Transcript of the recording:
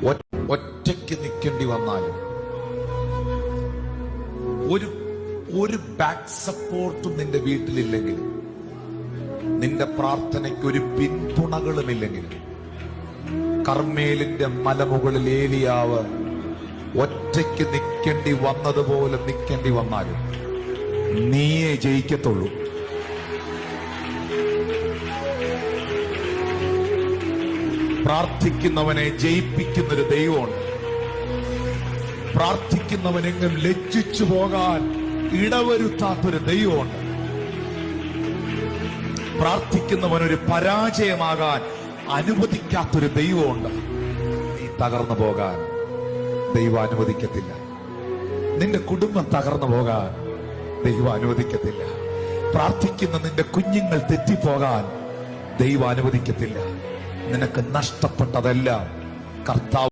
ഒറ്റയ്ക്ക് നിൽക്കേണ്ടി വന്നാലും ഒരു ബാക്ക് സപ്പോർട്ടും നിന്റെ വീട്ടിലില്ലെങ്കിലും, നിന്റെ പ്രാർത്ഥനയ്ക്ക് ഒരു പിന്തുണകളുമില്ലെങ്കിലും, കർമ്മേലിന്റെ മലമുകളിൽ ഏലിയാവ് ഒറ്റയ്ക്ക് നിൽക്കേണ്ടി വന്നതുപോലെ നിൽക്കേണ്ടി വന്നാലും നീയേ ജയിക്കത്തുള്ളൂ. പ്രാർത്ഥിക്കുന്നവനെ ജയിപ്പിക്കുന്നൊരു ദൈവമുണ്ട്. പ്രാർത്ഥിക്കുന്നവനെങ്ങും ലജ്ജിച്ചു പോകാൻ ഇടവരുത്താത്തൊരു ദൈവമുണ്ട്. പ്രാർത്ഥിക്കുന്നവനൊരു പരാജയമാകാൻ അനുവദിക്കാത്തൊരു ദൈവമുണ്ട്. നീ തകർന്നു പോകാൻ ദൈവം അനുവദിക്കത്തില്ല. നിന്റെ കുടുംബം തകർന്നു പോകാൻ ദൈവം അനുവദിക്കത്തില്ല. പ്രാർത്ഥിക്കുന്ന നിന്റെ കുഞ്ഞുങ്ങൾ തെറ്റിപ്പോകാൻ ദൈവം അനുവദിക്കത്തില്ല. നിനക്ക് നഷ്ടപ്പെട്ടതെല്ലാം കർത്താവ്